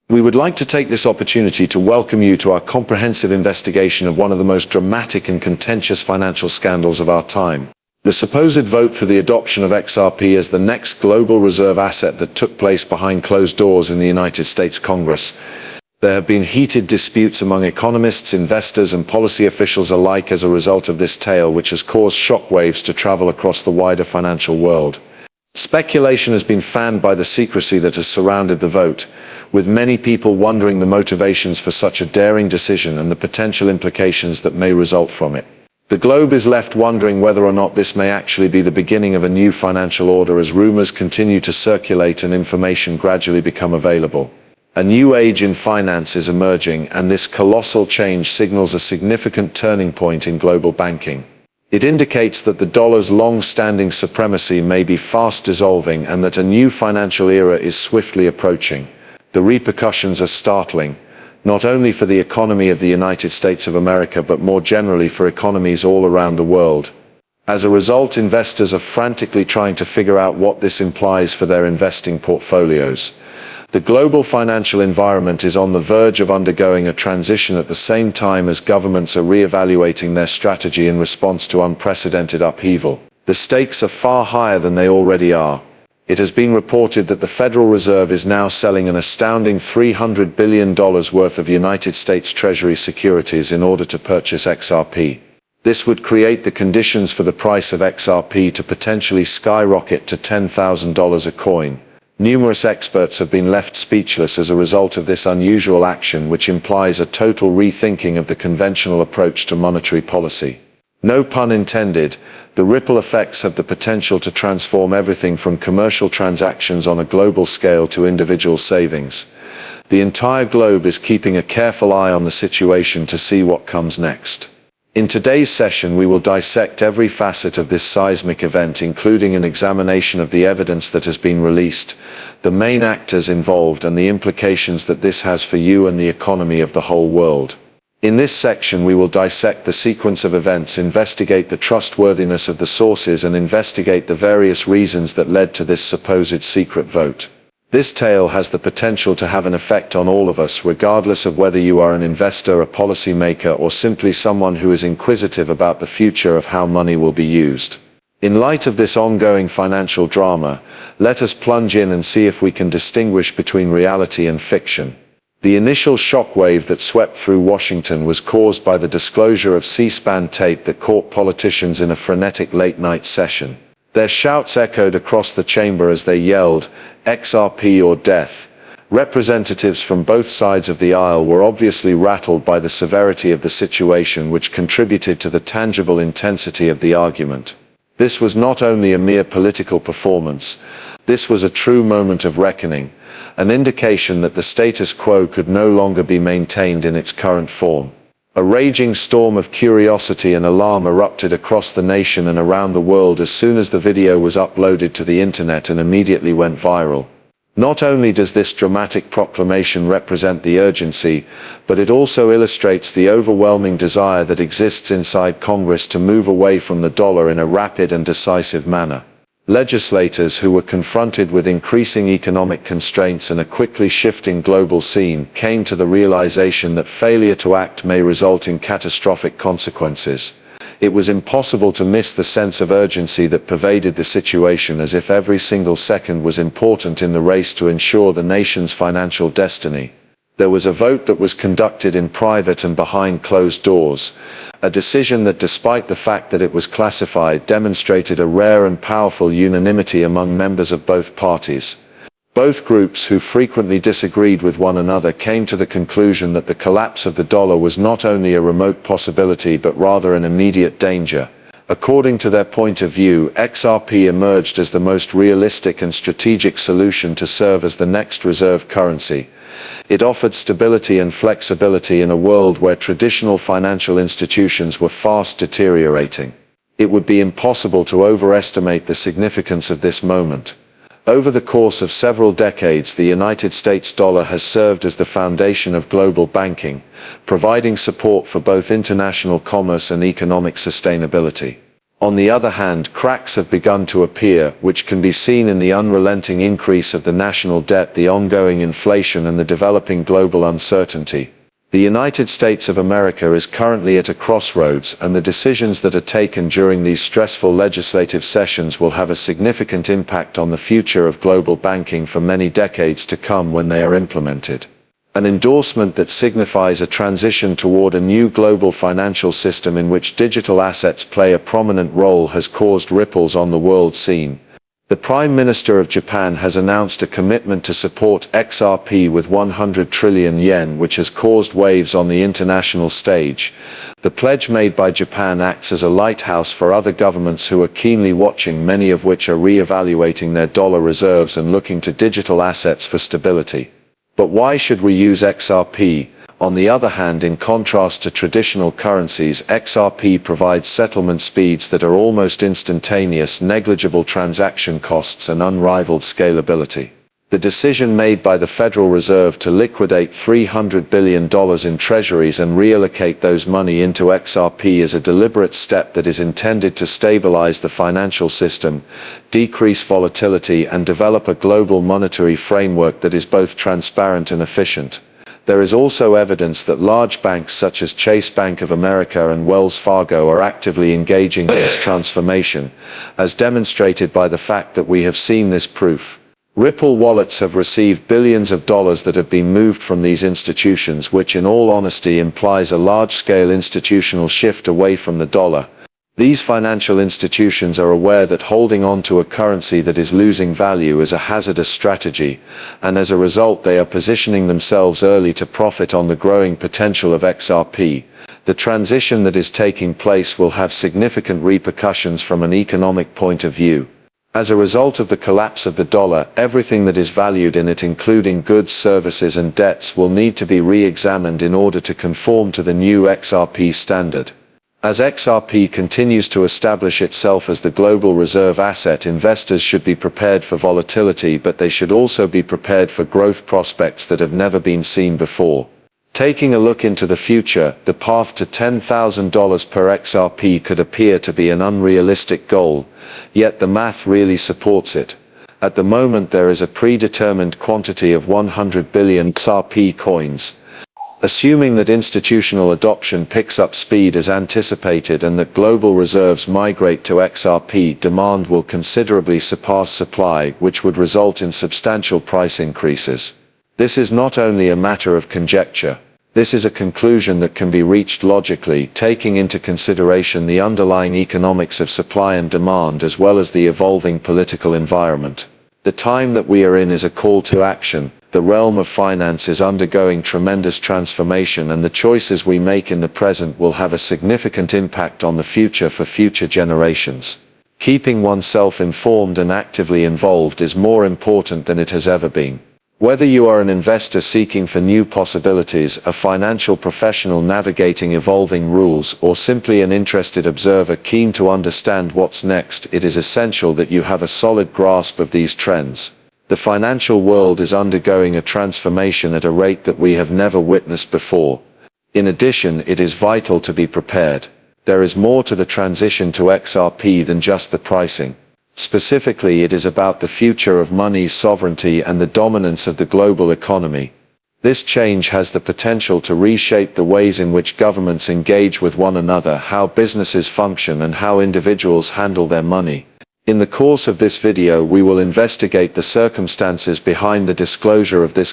We would like to take this opportunity to welcome you to our comprehensive investigation of one of the most dramatic and contentious financial scandals of our time. The supposed vote for the adoption of XRP as the next global reserve asset that took place behind closed doors in the United States Congress. There have been heated disputes among economists, investors, and policy officials alike as a result of this tale, which has caused shockwaves to travel across the wider financial world. Speculation has been fanned by the secrecy that has surrounded the vote, with many people wondering the motivations for such a daring decision and the potential implications that may result from it. The globe is left wondering whether or not this may actually be the beginning of a new financial order as rumors continue to circulate and information gradually become available. A new age in finance is emerging, and this colossal change signals a significant turning point in global banking. It indicates that the dollar's long-standing supremacy may be fast dissolving and that a new financial era is swiftly approaching. The repercussions are startling, not only for the economy of the United States of America but more generally for economies all around the world. As a result, investors are frantically trying to figure out what this implies for their investing portfolios. The global financial environment is on the verge of undergoing a transition at the same time as governments are re-evaluating their strategy in response to unprecedented upheaval. The stakes are far higher than they already are. It has been reported that the Federal Reserve is now selling an astounding $300 billion worth of United States Treasury securities in order to purchase XRP. This would create the conditions for the price of XRP to potentially skyrocket to $10,000 a coin. Numerous experts have been left speechless as a result of this unusual action, which implies a total rethinking of the conventional approach to monetary policy. No pun intended, the ripple effects have the potential to transform everything from commercial transactions on a global scale to individual savings. The entire globe is keeping a careful eye on the situation to see what comes next. In today's session, we will dissect every facet of this seismic event, including an examination of the evidence that has been released, the main actors involved, and the implications that this has for you and the economy of the whole world. In this section, we will dissect the sequence of events, investigate the trustworthiness of the sources, and investigate the various reasons that led to this supposed secret vote. This tale has the potential to have an effect on all of us, regardless of whether you are an investor, a policymaker, or simply someone who is inquisitive about the future of how money will be used. In light of this ongoing financial drama, let us plunge in and see if we can distinguish between reality and fiction. The initial shockwave that swept through Washington was caused by the disclosure of C-SPAN tape that caught politicians in a frenetic late-night session. Their shouts echoed across the chamber as they yelled, "XRP or death." Representatives from both sides of the aisle were obviously rattled by the severity of the situation, which contributed to the tangible intensity of the argument. This was not only a mere political performance, this was a true moment of reckoning, an indication that the status quo could no longer be maintained in its current form. A raging storm of curiosity and alarm erupted across the nation and around the world as soon as the video was uploaded to the internet and immediately went viral. Not only does this dramatic proclamation represent the urgency, but it also illustrates the overwhelming desire that exists inside Congress to move away from the dollar in a rapid and decisive manner. Legislators who were confronted with increasing economic constraints and a quickly shifting global scene came to the realization that failure to act may result in catastrophic consequences. It was impossible to miss the sense of urgency that pervaded the situation, as if every single second was important in the race to ensure the nation's financial destiny. There was a vote that was conducted in private and behind closed doors, a decision that, despite the fact that it was classified, demonstrated a rare and powerful unanimity among members of both parties. Both groups, who frequently disagreed with one another, came to the conclusion that the collapse of the dollar was not only a remote possibility but rather an immediate danger. According to their point of view, XRP emerged as the most realistic and strategic solution to serve as the next reserve currency. It offered stability and flexibility in a world where traditional financial institutions were fast deteriorating. It would be impossible to overestimate the significance of this moment. Over the course of several decades, the United States dollar has served as the foundation of global banking, providing support for both international commerce and economic sustainability. On the other hand, cracks have begun to appear, which can be seen in the unrelenting increase of the national debt, the ongoing inflation, and the developing global uncertainty. The United States of America is currently at a crossroads, and the decisions that are taken during these stressful legislative sessions will have a significant impact on the future of global banking for many decades to come when they are implemented. An endorsement that signifies a transition toward a new global financial system in which digital assets play a prominent role has caused ripples on the world scene. The Prime Minister of Japan has announced a commitment to support XRP with 100 trillion yen, which has caused waves on the international stage. The pledge made by Japan acts as a lighthouse for other governments who are keenly watching, many of which are re-evaluating their dollar reserves and looking to digital assets for stability. But why should we use XRP? On the other hand, in contrast to traditional currencies, XRP provides settlement speeds that are almost instantaneous, negligible transaction costs, and unrivaled scalability. The decision made by the Federal Reserve to liquidate $300 billion in treasuries and reallocate those money into XRP is a deliberate step that is intended to stabilize the financial system, decrease volatility, and develop a global monetary framework that is both transparent and efficient. There is also evidence that large banks such as Chase Bank of America and Wells Fargo are actively engaging in this transformation, as demonstrated by the fact that we have seen this proof. Ripple wallets have received billions of dollars that have been moved from these institutions, which in all honesty implies a large-scale institutional shift away from the dollar. These financial institutions are aware that holding on to a currency that is losing value is a hazardous strategy, and as a result they are positioning themselves early to profit on the growing potential of XRP. The transition that is taking place will have significant repercussions from an economic point of view. As a result of the collapse of the dollar, everything that is valued in it, including goods, services, and debts, will need to be re-examined in order to conform to the new XRP standard. As XRP continues to establish itself as the global reserve asset, investors should be prepared for volatility, but they should also be prepared for growth prospects that have never been seen before. Taking a look into the future, the path to $10,000 per XRP could appear to be an unrealistic goal, yet the math really supports it. At the moment there is a predetermined quantity of 100 billion XRP coins. Assuming that institutional adoption picks up speed as anticipated and that global reserves migrate to XRP, demand will considerably surpass supply, which would result in substantial price increases. This is not only a matter of conjecture. This is a conclusion that can be reached logically, taking into consideration the underlying economics of supply and demand as well as the evolving political environment. The time that we are in is a call to action. The realm of finance is undergoing tremendous transformation, and the choices we make in the present will have a significant impact on the future for future generations. Keeping oneself informed and actively involved is more important than it has ever been. Whether you are an investor seeking for new possibilities, a financial professional navigating evolving rules, or simply an interested observer keen to understand what's next, it is essential that you have a solid grasp of these trends. The financial world is undergoing a transformation at a rate that we have never witnessed before. In addition, it is vital to be prepared. There is more to the transition to XRP than just the pricing. Specifically, it is about the future of money's sovereignty and the dominance of the global economy. This change has the potential to reshape the ways in which governments engage with one another, how businesses function, and how individuals handle their money. In the course of this video, we will investigate the circumstances behind the disclosure of this